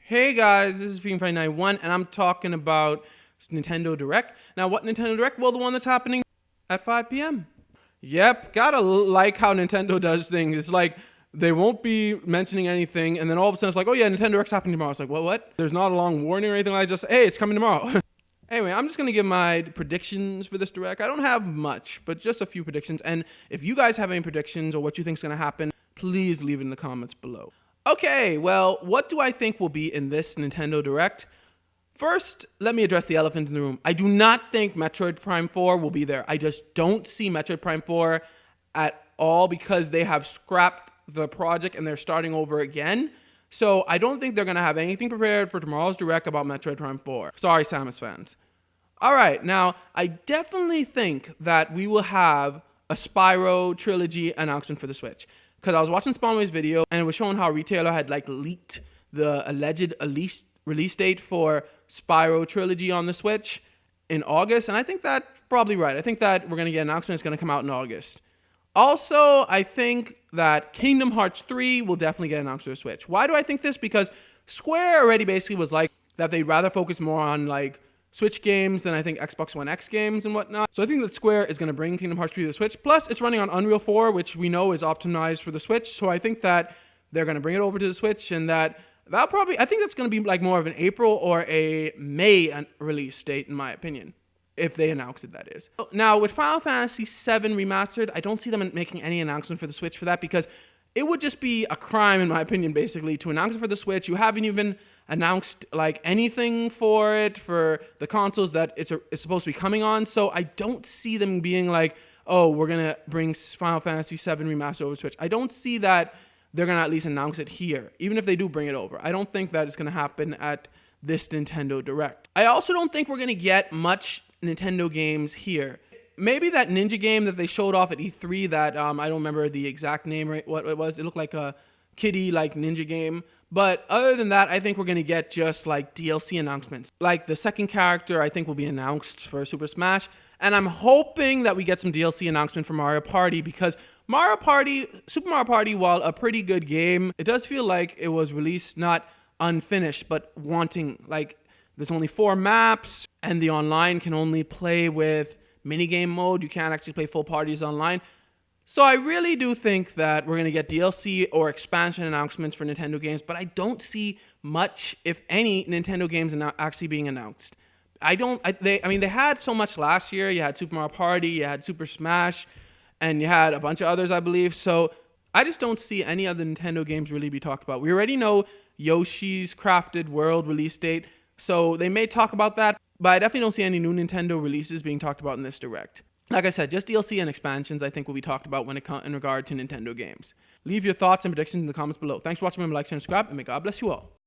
Hey guys, this is Fiend591 and I'm talking about Nintendo Direct. Now what Nintendo Direct? Well, the one that's happening at 5 p.m. Yep, gotta like how Nintendo does things. It's like they won't be mentioning anything and then all of a sudden it's like, oh yeah, Nintendo Direct's happening tomorrow. It's like, what? There's not a long warning or anything like that, just, hey, it's coming tomorrow. Anyway, I'm just going to give my predictions for this Direct. I don't have much, but just a few predictions. And if you guys have any predictions or what you think is going to happen, please leave it in the comments below. Okay, well, what do I think will be in this Nintendo Direct? First, let me address the elephant in the room. I do not think Metroid Prime 4 will be there. I just don't see Metroid Prime 4 at all because they have scrapped the project and they're starting over again. So I don't think they're going to have anything prepared for tomorrow's Direct about Metroid Prime 4. Sorry, Samus fans. All right, now, I definitely think that we will have a Spyro Trilogy announcement for the Switch. Because I was watching Spawnway's video and it was showing how Retailer had leaked the alleged release date for Spyro Trilogy on the Switch in August. And I think that's probably right. I think that we're going to get an announcement that's going to come out in August. Also, I think that Kingdom Hearts 3 will definitely get announced for the Switch. Why do I think this? Because Square already basically was like that they'd rather focus more on Switch games than I think Xbox One X games and whatnot. So I think that Square is going to bring Kingdom Hearts 3 to the Switch. Plus, it's running on Unreal 4, which we know is optimized for the Switch. So I think that they're going to bring it over to the Switch and I think that's going to be more of an April or a May release date, in my opinion. If they announce it, that is. Now, with Final Fantasy VII Remastered, I don't see them making any announcement for the Switch for that because it would just be a crime, in my opinion, basically, to announce it for the Switch. You haven't even announced anything for it, for the consoles that it's supposed to be coming on. So I don't see them being like, oh, we're going to bring Final Fantasy VII Remastered over to Switch. I don't see that they're going to at least announce it here, even if they do bring it over. I don't think that it's going to happen at this Nintendo Direct. I also don't think we're going to get much Nintendo games here. Maybe that ninja game that they showed off at E3 that I don't remember the exact name or what it was. It looked like a kiddie ninja game. But other than that, I think we're going to get just DLC announcements. The second character I think will be announced for Super Smash. And I'm hoping that we get some DLC announcement for Mario Party because Super Mario Party, while a pretty good game, it does feel like it was released not unfinished, but wanting, there's only 4 maps and the online can only play with minigame mode. You can't actually play full parties online. So I really do think that we're going to get DLC or expansion announcements for Nintendo games, but I don't see much, if any, Nintendo games actually being announced. They had so much last year. You had Super Mario Party, you had Super Smash, and you had a bunch of others, I believe. So I just don't see any other Nintendo games really be talked about. We already know Yoshi's Crafted World release date, so they may talk about that, but I definitely don't see any new Nintendo releases being talked about in this Direct. Like I said, just DLC and expansions I think will be talked about in regard to Nintendo games. Leave your thoughts and predictions in the comments below. Thanks for watching. Remember to like, share, and subscribe, and may God bless you all.